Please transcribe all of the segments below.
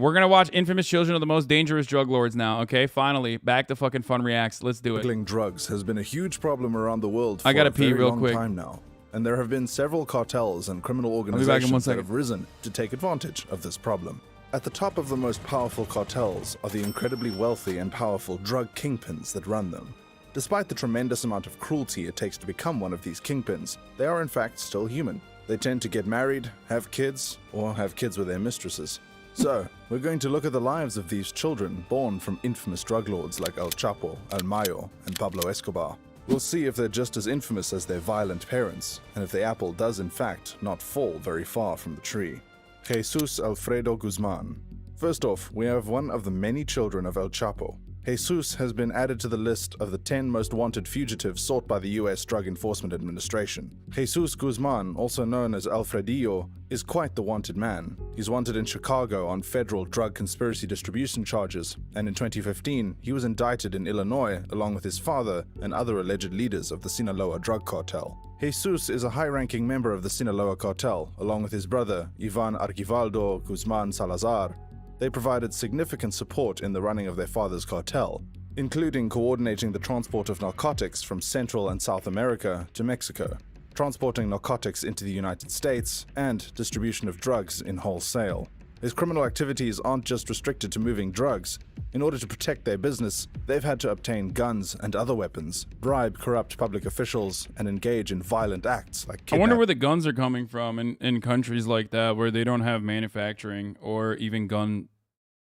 We're gonna watch Infamous Children of the Most Dangerous Drug Lords now, okay? Finally, back to fucking Fun Reacts. Let's do it. Smuggling drugs has been a huge problem around the world for I gotta a pee very real long quick. time now. And there have been several cartels and criminal I'll be back in 1 organizations that second. have risen to take advantage of this problem. At the top of the most powerful cartels are the incredibly wealthy and powerful drug kingpins that run them. Despite the tremendous amount of cruelty it takes to become one of these kingpins, they are in fact still human. They tend to get married, have kids, or have kids with their mistresses. So, we're going to look at the lives of these children born from infamous drug lords like El Chapo, El Mayo, and Pablo Escobar. We'll see if they're just as infamous as their violent parents, and if the apple does in fact not fall very far from the tree. Jesus Alfredo Guzman. First off, we have one of the many children of El Chapo. Jesus has been added to the list of the 10 most wanted fugitives sought by the US Drug Enforcement Administration. Jesus Guzman, also known as Alfredillo, is quite the wanted man. He's wanted in Chicago on federal drug conspiracy distribution charges, and in 2015, he was indicted in Illinois along with his father and other alleged leaders of the Sinaloa drug cartel. Jesus is a high-ranking member of the Sinaloa cartel, along with his brother, Ivan Arquivaldo Guzman Salazar. They provided significant support in the running of their father's cartel, including coordinating the transport of narcotics from Central and South America to Mexico, transporting narcotics into the United States, and distribution of drugs in wholesale. His criminal activities aren't just restricted to moving drugs. In order to protect their business, they've had to obtain guns and other weapons, bribe corrupt public officials, and engage in violent acts like I wonder where the guns are coming from in countries like that where they don't have manufacturing or even gun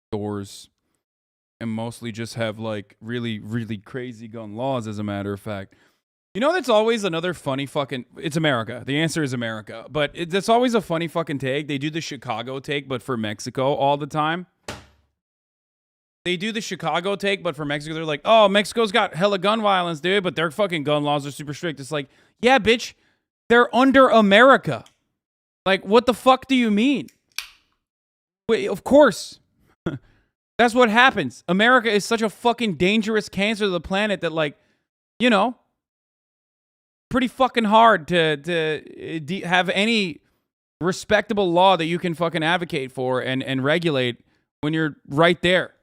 stores, and mostly just have like really, really crazy gun laws, as a matter of fact. You know, that's always another funny fucking... It's America. The answer is America. But that's always a funny fucking take. They do the Chicago take, but for Mexico all the time. They do the Chicago take, but for Mexico, they're like, oh, Mexico's got hella gun violence, dude, but their fucking gun laws are super strict. It's like, yeah, bitch, they're under America. Like, what the fuck do you mean? Wait, of course. That's what happens. America is such a fucking dangerous cancer to the planet that, like, you know, pretty fucking hard to have any respectable law that you can fucking advocate for and regulate when you're right there.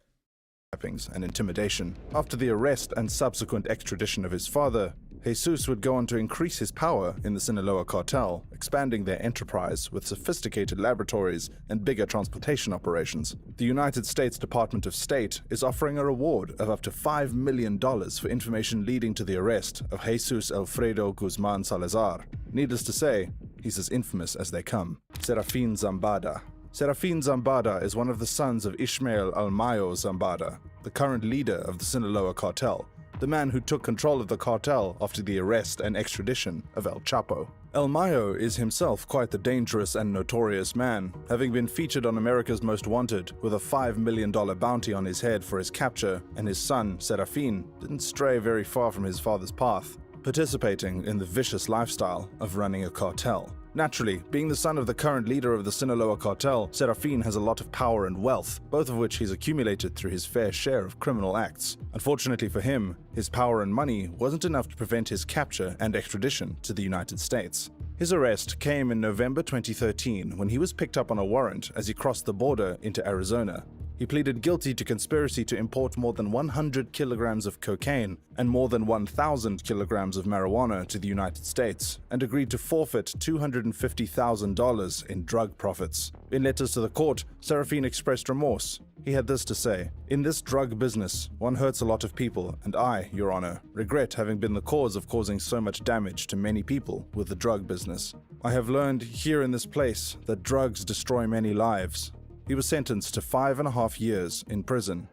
And intimidation. After the arrest and subsequent extradition of his father, Jesus would go on to increase his power in the Sinaloa cartel, expanding their enterprise with sophisticated laboratories and bigger transportation operations. The United States Department of State is offering a reward of up to $5 million for information leading to the arrest of Jesus Alfredo Guzman Salazar. Needless to say, he's as infamous as they come. Serafin Zambada. Serafin Zambada is one of the sons of Ishmael Almayo Zambada, the current leader of the Sinaloa cartel, the man who took control of the cartel after the arrest and extradition of El Chapo. El Mayo is himself quite the dangerous and notorious man, having been featured on America's Most Wanted with a $5 million bounty on his head for his capture, and his son, Serafin, didn't stray very far from his father's path, participating in the vicious lifestyle of running a cartel. Naturally, being the son of the current leader of the Sinaloa cartel, Serafin has a lot of power and wealth, both of which he's accumulated through his fair share of criminal acts. Unfortunately for him, his power and money wasn't enough to prevent his capture and extradition to the United States. His arrest came in November 2013 when he was picked up on a warrant as he crossed the border into Arizona. He pleaded guilty to conspiracy to import more than 100 kilograms of cocaine and more than 1,000 kilograms of marijuana to the United States, and agreed to forfeit $250,000 in drug profits. In letters to the court, Serafin expressed remorse. He had this to say: "In this drug business, one hurts a lot of people, and I, Your Honor, regret having been the cause of causing so much damage to many people with the drug business. I have learned here in this place that drugs destroy many lives." He was sentenced to 5.5 years in prison.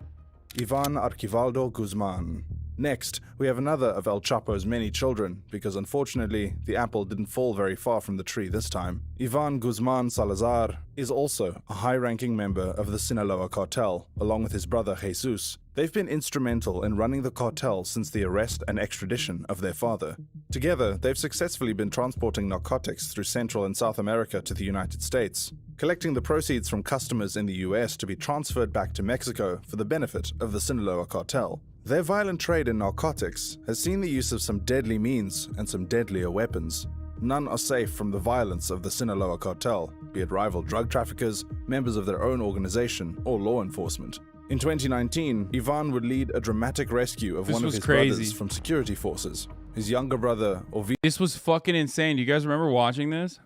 Ivan Arquivaldo Guzman. Next, we have another of El Chapo's many children, because unfortunately, the apple didn't fall very far from the tree this time. Ivan Guzman Salazar is also a high-ranking member of the Sinaloa cartel, along with his brother Jesus. They've been instrumental in running the cartel since the arrest and extradition of their father. Together, they've successfully been transporting narcotics through Central and South America to the United States, collecting the proceeds from customers in the US to be transferred back to Mexico for the benefit of the Sinaloa cartel. Their violent trade in narcotics has seen the use of some deadly means and some deadlier weapons. none are safe from the violence of the Sinaloa cartel, be it rival drug traffickers, members of their own organization, or law enforcement. In 2019, Ivan would lead a dramatic rescue of one of his brothers from security forces. His younger brother, This was fucking insane. Do you guys remember watching this?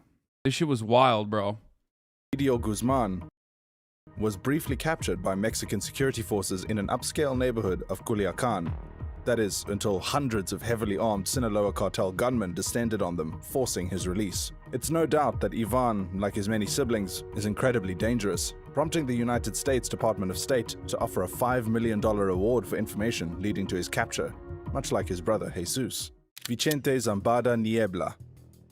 This shit was wild, bro. Ovidio Guzman, was briefly captured by Mexican security forces in an upscale neighborhood of Culiacan. That is, until hundreds of heavily armed Sinaloa cartel gunmen descended on them, forcing his release. It's no doubt that Ivan, like his many siblings, is incredibly dangerous, prompting the United States Department of State to offer a $5 million reward for information leading to his capture, much like his brother Jesus. Vicente Zambada Niebla.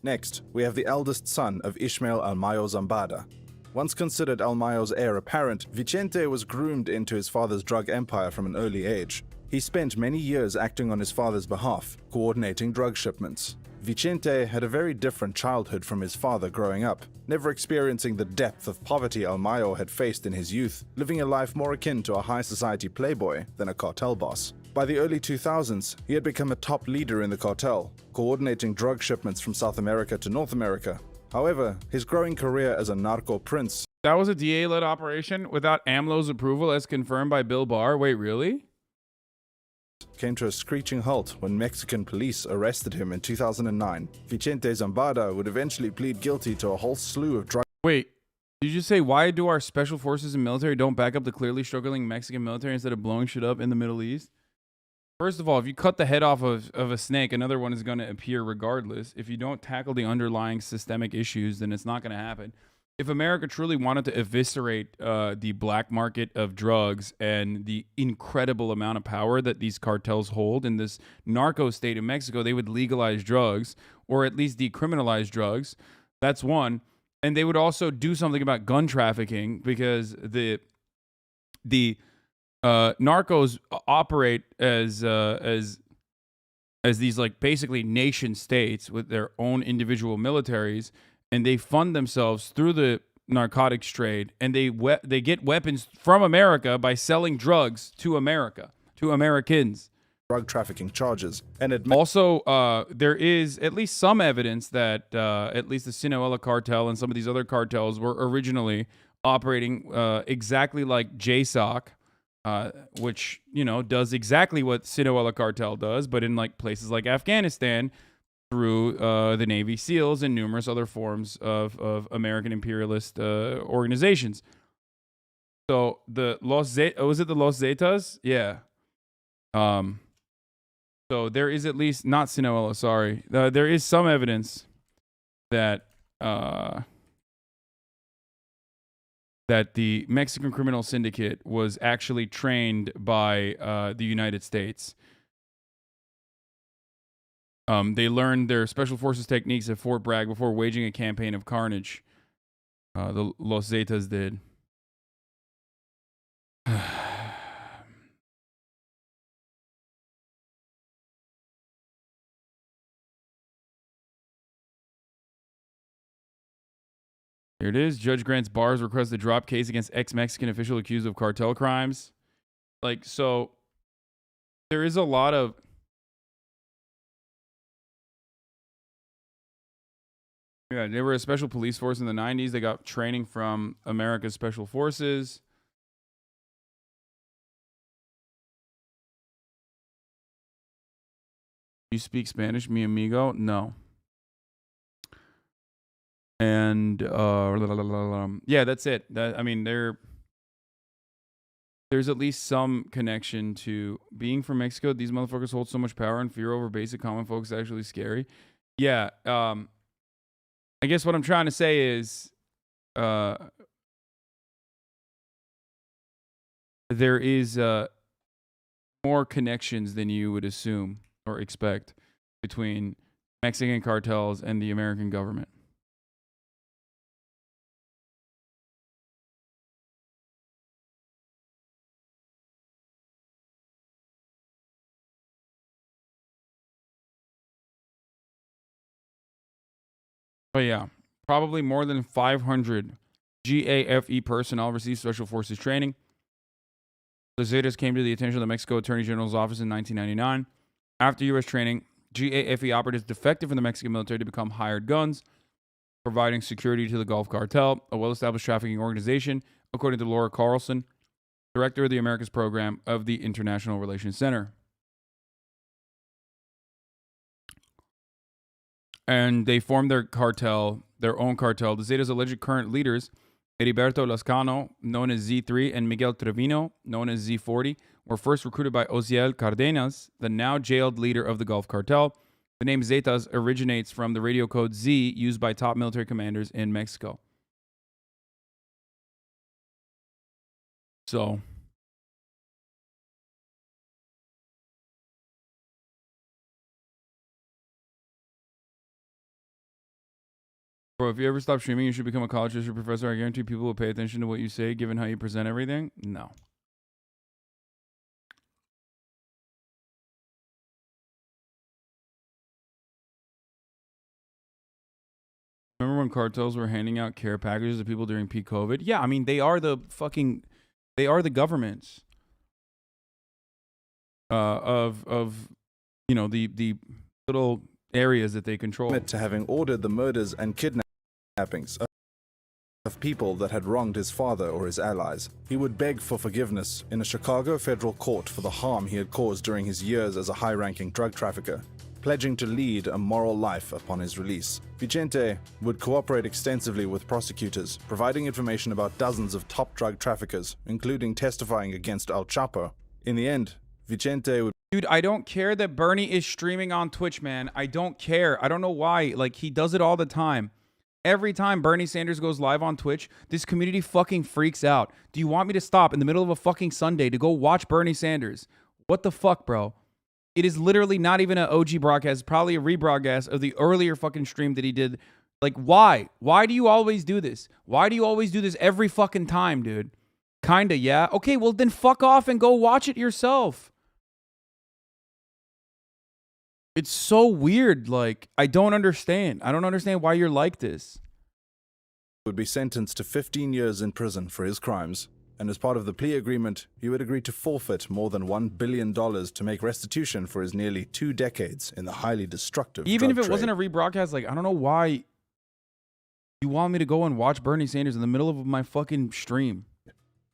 Next, we have the eldest son of Ishmael Almayo Zambada. Once considered Almayo's heir apparent, Vicente was groomed into his father's drug empire from an early age. He spent many years acting on his father's behalf, coordinating drug shipments. Vicente had a very different childhood from his father growing up, never experiencing the depth of poverty Almayo had faced in his youth, living a life more akin to a high society playboy than a cartel boss. By the early 2000s, he had become a top leader in the cartel, coordinating drug shipments from South America to North America. However, his growing career as a narco prince— That was a DA-led operation without AMLO's approval as confirmed by Bill Barr? Wait, really? came to a screeching halt when Mexican police arrested him in 2009. Vicente Zambada would eventually plead guilty to a whole slew of drug— Wait, did you just say, why do our special forces and military don't back up the clearly struggling Mexican military instead of blowing shit up in the Middle East? First of all, if you cut the head off of a snake, another one is going to appear regardless. If you don't tackle the underlying systemic issues, then it's not going to happen. If America truly wanted to eviscerate the black market of drugs and the incredible amount of power that these cartels hold in this narco state in Mexico, they would legalize drugs or at least decriminalize drugs. That's one. And they would also do something about gun trafficking, because the narcos operate as these like basically nation states with their own individual militaries, and they fund themselves through the narcotics trade, and they get weapons from America by selling drugs to America, to Americans. Drug trafficking charges. And also, there is at least some evidence that at least the Sinaloa cartel and some of these other cartels were originally operating exactly like JSOC, which, you know, does exactly what Sinaloa cartel does, but in like places like Afghanistan, through the Navy SEALs and numerous other forms of American imperialist organizations. So the was it the Los Zetas? Yeah. So there is at least, not Sinaloa, sorry. There is some evidence that that the Mexican criminal syndicate was actually trained by the United States. They learned their special forces techniques at Fort Bragg before waging a campaign of carnage. The Los Zetas did. Here it is. Judge grants Barr's request to drop case against ex-Mexican official accused of cartel crimes. Like, so there is a lot of... Yeah, they were a special police force in the 90s. They got training from America's special forces. You speak Spanish, mi amigo? No. And yeah, that's it. I mean, there's at least some connection to being from Mexico. These motherfuckers hold so much power and fear over basic common folks is actually scary. Yeah. I guess what I'm trying to say is there is more connections than you would assume or expect between Mexican cartels and the American government. But yeah, probably more than 500 GAFE personnel received special forces training. The Zetas came to the attention of the Mexico Attorney General's office in 1999. After U.S. training, GAFE operatives defected from the Mexican military to become hired guns, providing security to the Gulf Cartel, a well-established trafficking organization, according to Laura Carlson, director of the Americas program of the International Relations Center. And they formed their own cartel. The Zetas' alleged current leaders, Heriberto Lascano, known as Z3, and Miguel Trevino, known as Z40, were first recruited by Osiel Cardenas, the now jailed leader of the Gulf Cartel. The name Zetas originates from the radio code Z used by top military commanders in Mexico. So, bro, if you ever stop streaming, you should become a college history professor. I guarantee people will pay attention to what you say, given how you present everything. No. Remember when cartels were handing out care packages to people during peak COVID? Yeah, I mean, they are the governments of you know, the little areas that they control. To having ordered the murders and kidnappings of people that had wronged his father or his allies. He would beg for forgiveness in a Chicago federal court for the harm he had caused during his years as a high-ranking drug trafficker, pledging to lead a moral life upon his release. Vicente would cooperate extensively with prosecutors, providing information about dozens of top drug traffickers, including testifying against El Chapo. In the end, Vicente would... Dude, I don't care that Bernie is streaming on Twitch, man. I don't care. I don't know why. Like, he does it all the time. Every time Bernie Sanders goes live on Twitch, this community fucking freaks out. Do you want me to stop in the middle of a fucking Sunday to go watch Bernie Sanders? What the fuck, bro? It is literally not even an OG broadcast. It's probably a rebroadcast of the earlier fucking stream that he did. Like, why? Why do you always do this? Why do you always do this every fucking time, dude? Kinda, yeah? Okay, well then fuck off and go watch it yourself. It's so weird. Like, I don't understand. I don't understand why you're like this. Would be sentenced to 15 years in prison for his crimes. And as part of the plea agreement, he would agree to forfeit more than $1 billion to make restitution for his nearly 2 decades in the highly destructive Even if it trade. wasn't a rebroadcast, like, I don't know why you want me to go and watch Bernie Sanders in the middle of my fucking stream.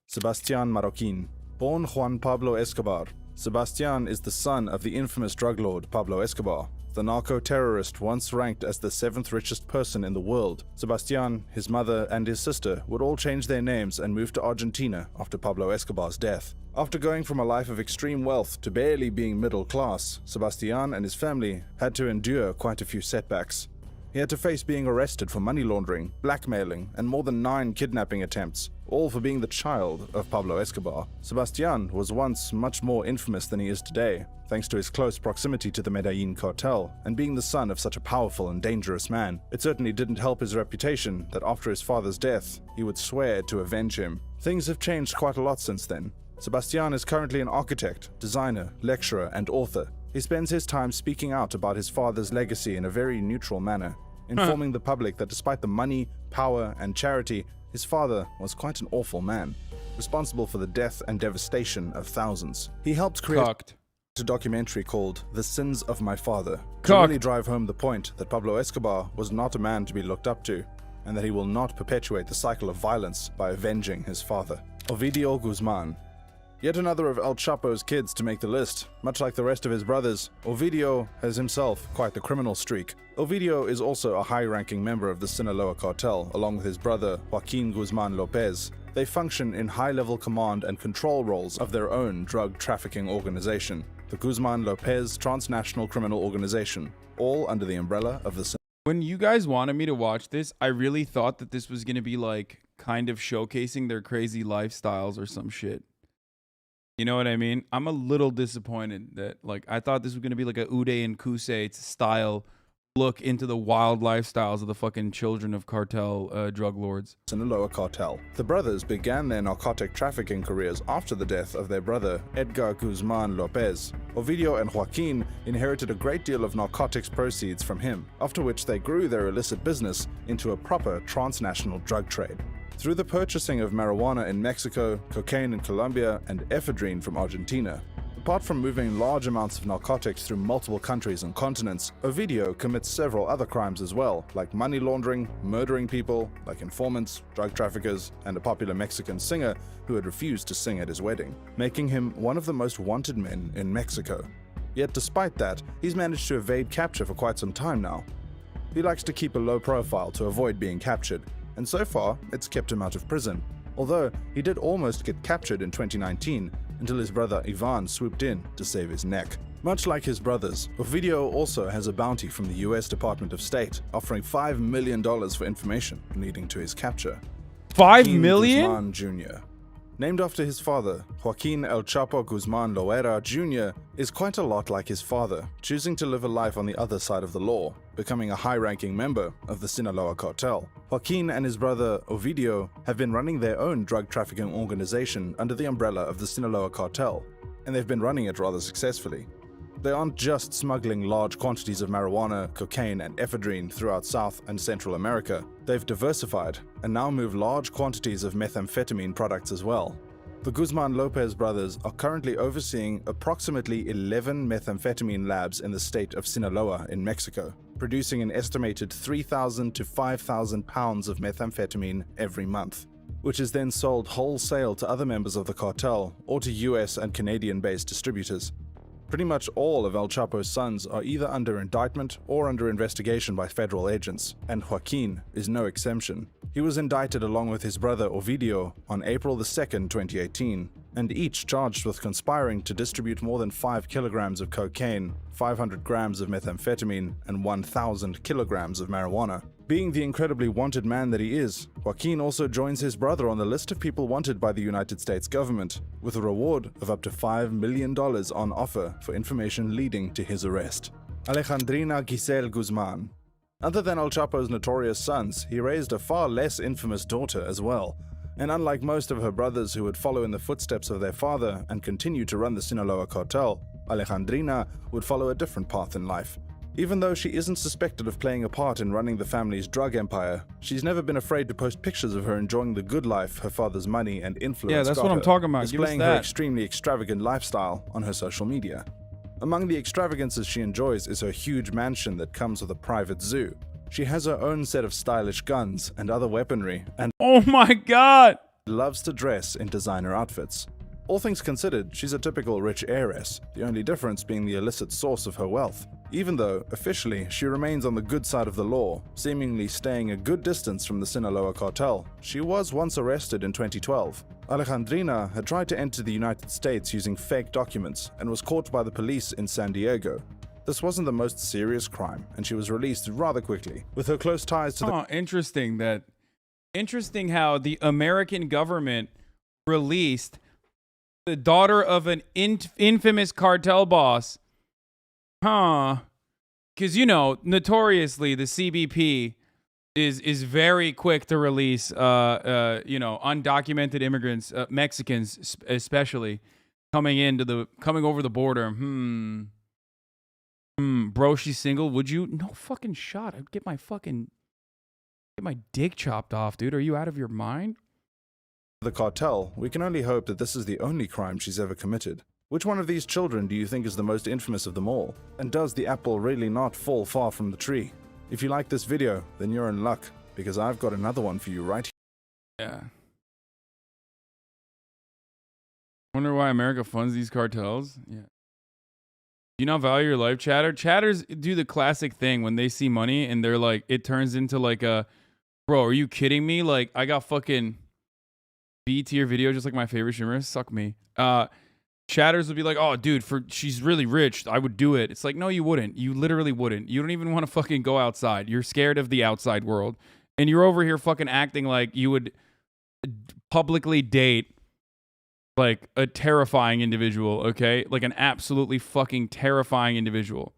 Sebastián Marroquín, born Juan Pablo Escobar. Sebastián is the son of the infamous drug lord Pablo Escobar, the narco-terrorist once ranked as the 7th richest person in the world. Sebastián, his mother, and his sister would all change their names and move to Argentina after Pablo Escobar's death. After going from a life of extreme wealth to barely being middle class, Sebastián and his family had to endure quite a few setbacks. He had to face being arrested for money laundering, blackmailing, and more than 9 kidnapping attempts, all for being the child of Pablo Escobar. Sebastián was once much more infamous than he is today, thanks to his close proximity to the Medellin cartel, and being the son of such a powerful and dangerous man. It certainly didn't help his reputation that after his father's death, he would swear to avenge him. Things have changed quite a lot since then. Sebastián is currently an architect, designer, lecturer, and author. He spends his time speaking out about his father's legacy in a very neutral manner, informing the public that despite the money, power, and charity, his father was quite an awful man, responsible for the death and devastation of thousands. He helped create a documentary called The Sins of My Father to really drive home the point that Pablo Escobar was not a man to be looked up to, and that he will not perpetuate the cycle of violence by avenging his father. Ovidio Guzman. Yet another of El Chapo's kids to make the list. Much like the rest of his brothers, Ovidio has himself quite the criminal streak. Ovidio is also a high-ranking member of the Sinaloa cartel, along with his brother Joaquin Guzman Lopez. They function in high-level command and control roles of their own drug trafficking organization, the Guzman Lopez Transnational Criminal Organization, all under the umbrella of the... When you guys wanted me to watch this, I really thought that this was going to be like kind of showcasing their crazy lifestyles or some shit. You know what I mean? I'm a little disappointed that, like, I thought this was going to be like a Uday and Kusei style look into the wild lifestyles of the fucking children of cartel drug lords. Sinaloa cartel. The brothers began their narcotic trafficking careers after the death of their brother, Edgar Guzman Lopez. Ovidio and Joaquin inherited a great deal of narcotics proceeds from him, after which they grew their illicit business into a proper transnational drug trade. Through the purchasing of marijuana in Mexico, cocaine in Colombia, and ephedrine from Argentina, the Apart from moving large amounts of narcotics through multiple countries and continents, Ovidio commits several other crimes as well, like money laundering, murdering people, like informants, drug traffickers, and a popular Mexican singer who had refused to sing at his wedding, making him one of the most wanted men in Mexico. Yet despite that, he's managed to evade capture for quite some time now. He likes to keep a low profile to avoid being captured, and so far, it's kept him out of prison. Although, he did almost get captured in 2019 until his brother Ivan swooped in to save his neck. Much like his brothers, Ovidio also has a bounty from the US Department of State, offering $5 million for information leading to his capture. $5 million? Guzman Jr. Named after his father, Joaquin El Chapo Guzman Loera Jr. is quite a lot like his father, choosing to live a life on the other side of the law, becoming a high-ranking member of the Sinaloa cartel. Joaquin and his brother Ovidio have been running their own drug trafficking organization under the umbrella of the Sinaloa cartel, and they've been running it rather successfully. They aren't just smuggling large quantities of marijuana, cocaine, and ephedrine throughout South and Central America. They've diversified and now move large quantities of methamphetamine products as well. The Guzman Lopez brothers are currently overseeing approximately 11 methamphetamine labs in the state of Sinaloa in Mexico, producing an estimated 3,000 to 5,000 pounds of methamphetamine every month, which is then sold wholesale to other members of the cartel or to US and Canadian-based distributors. Pretty much all of El Chapo's sons are either under indictment or under investigation by federal agents, and Joaquin is no exception. He was indicted along with his brother Ovidio on April 2, 2018, and each charged with conspiring to distribute more than 5 kilograms of cocaine, 500 grams of methamphetamine, and 1,000 kilograms of marijuana. Being the incredibly wanted man that he is, Joaquin also joins his brother on the list of people wanted by the United States government, with a reward of up to $5 million on offer for information leading to his arrest. Alejandrina Giselle Guzman. Other than El Chapo's notorious sons, he raised a far less infamous daughter as well, and unlike most of her brothers who would follow in the footsteps of their father and continue to run the Sinaloa cartel, Alejandrina would follow a different path in life. Even though she isn't suspected of playing a part in running the family's drug empire, she's never been afraid to post pictures of her enjoying the good life her father's money and influence Yeah, that's got what I'm her, talking about. Give us displaying her that. extremely extravagant lifestyle on her social media. Among the extravagances she enjoys is her huge mansion that comes with a private zoo. She has her own set of stylish guns and other weaponry, and Oh my god! loves to dress in designer outfits. All things considered, she's a typical rich heiress, the only difference being the illicit source of her wealth. Even though, officially, she remains on the good side of the law, seemingly staying a good distance from the Sinaloa cartel. She was once arrested in 2012. Alejandrina had tried to enter the United States using fake documents and was caught by the police in San Diego. This wasn't the most serious crime, and she was released rather quickly. With her close ties to the Interesting how the American government released the daughter of an infamous cartel boss. Because, you know, notoriously, the CBP is very quick to release, undocumented immigrants, Mexicans especially, coming over the border. Bro, she's single. Would you? No fucking shot. I'd get my dick chopped off, dude. Are you out of your mind? the cartel, we can only hope that this is the only crime she's ever committed. Which one of these children do you think is the most infamous of them all? And does the apple really not fall far from the tree? If you like this video, then you're in luck, because I've got another one for you right here. Yeah. Wonder why America funds these cartels? Yeah. You not value your life, chatter? Chatters do the classic thing when they see money and they're like, it turns into like a, bro, are you kidding me? Like, I got fucking B tier video, just like my favorite streamer. Suck me. Chatters would be like, oh, dude, she's really rich, I would do it. It's like, no, you wouldn't. You literally wouldn't. You don't even want to fucking go outside. You're scared of the outside world. And you're over here fucking acting like you would publicly date like a terrifying individual, okay? Like an absolutely fucking terrifying individual.